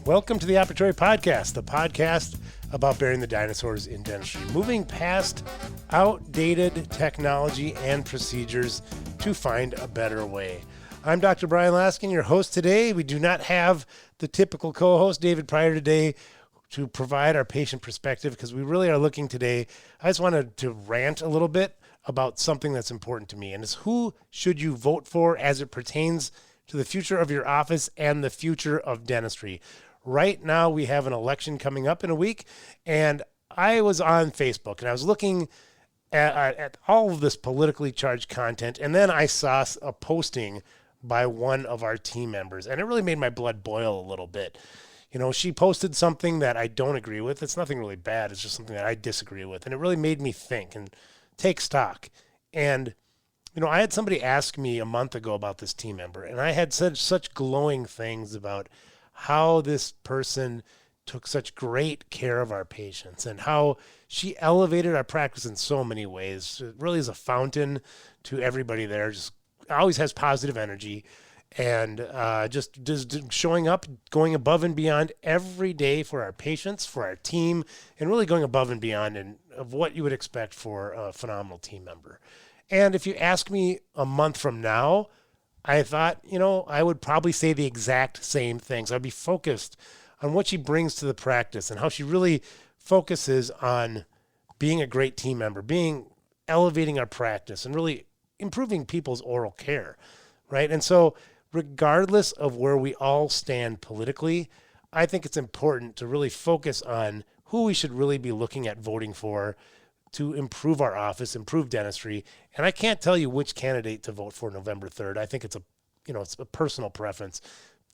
Welcome to the Operatory podcast, the podcast about burying the dinosaurs in dentistry, moving past outdated technology and procedures to find a better way. I'm Dr. Bryan Laskin, your host today. We do not have the typical co-host, David Pryor, today to provide our patient perspective because we really are looking today. I just wanted to rant a little bit about something that's important to me, and it's who should you vote for as it pertains to the future of your office and the future of dentistry. Right now, we have an election coming up in a week, and I was on Facebook, and I was looking at all of this politically charged content, and then I saw a posting by one of our team members, and it really made my blood boil a little bit. You know, she posted something that I don't agree with. It's nothing really bad. It's just something that I disagree with, and it really made me think and take stock. And, you know, I had somebody ask me a month ago about this team member, and I had said such glowing things about how this person took such great care of our patients and how she elevated our practice in so many ways. It really is a fountain to everybody there. Just always has positive energy and just showing up, going above and beyond every day for our patients, for our team, and really going above and beyond and of what you would expect for a phenomenal team member. And if you ask me a month from now, I thought, you know, I would probably say the exact same things. I'd be focused on what she brings to the practice and how she really focuses on being a great team member, elevating our practice and really improving people's oral care, right? And so regardless of where we all stand politically, I think it's important to really focus on who we should really be looking at voting for to improve our office, improve dentistry. And I can't tell you which candidate to vote for November 3rd. I think it's a personal preference,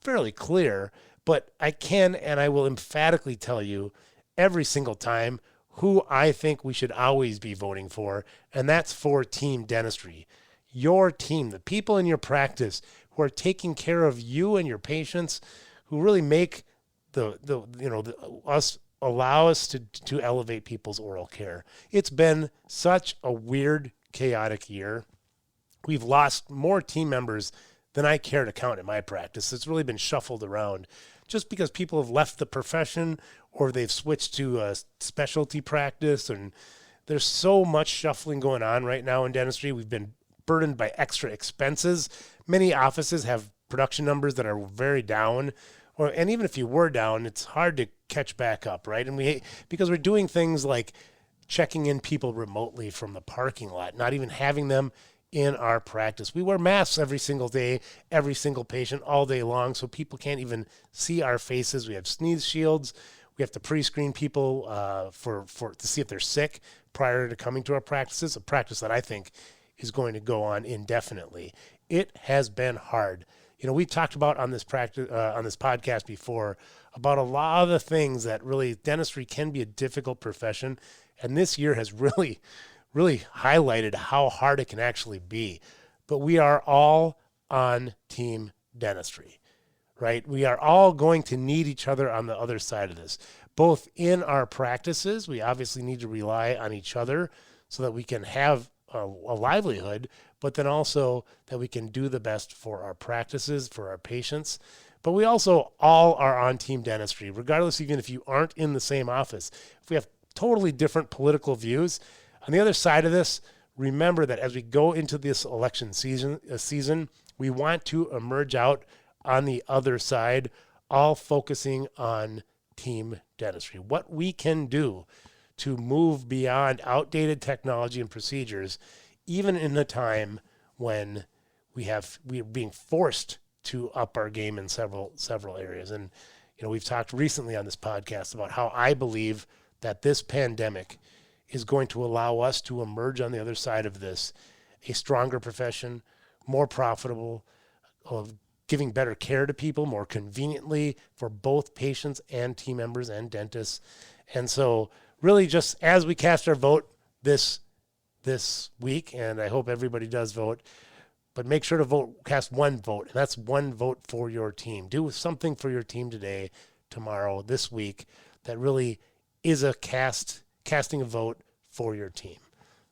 fairly clear, but I can and I will emphatically tell you every single time who I think we should always be voting for, and that's for team dentistry. Your team, the people in your practice who are taking care of you and your patients, who really make allow us to elevate people's oral care. It's been such a weird, chaotic year. We've lost more team members than I care to count in my practice. It's really been shuffled around just because people have left the profession or they've switched to a specialty practice. And there's so much shuffling going on right now in dentistry. We've been burdened by extra expenses. Many offices have production numbers that are very down. And even if you were down, it's hard to catch back up, right? And because we're doing things like checking in people remotely from the parking lot, not even having them in our practice. We wear masks every single day, every single patient all day long, so people can't even see our faces. We have sneeze shields. We have to pre-screen people to see if they're sick prior to coming to our practices, a practice that I think is going to go on indefinitely. It has been hard. You know, we talked about on this podcast before about a lot of the things that really dentistry can be a difficult profession. And this year has really, really highlighted how hard it can actually be. But we are all on team dentistry, right? We are all going to need each other on the other side of this, both in our practices. We obviously need to rely on each other so that we can have a livelihood, but then also that we can do the best for our practices, for our patients. But we also all are on team dentistry, regardless, even if you aren't in the same office. If we have totally different political views, on the other side of this, remember that as we go into this election season, we want to emerge out on the other side, all focusing on team dentistry. What we can do to move beyond outdated technology and procedures, even in a time when we are being forced to up our game in several areas. And, you know, we've talked recently on this podcast about how I believe that this pandemic is going to allow us to emerge on the other side of this a stronger profession, more profitable, of giving better care to people more conveniently for both patients and team members and dentists. And so really just as we cast our vote this week, and I hope everybody does vote, but make sure to cast one vote, and that's one vote for your team. Do something for your team today, tomorrow, this week, that really is a casting a vote for your team.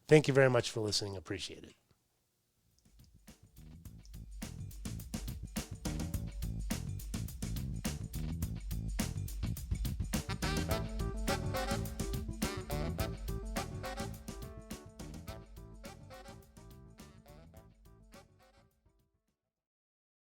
Thank you very much for listening. Appreciate it.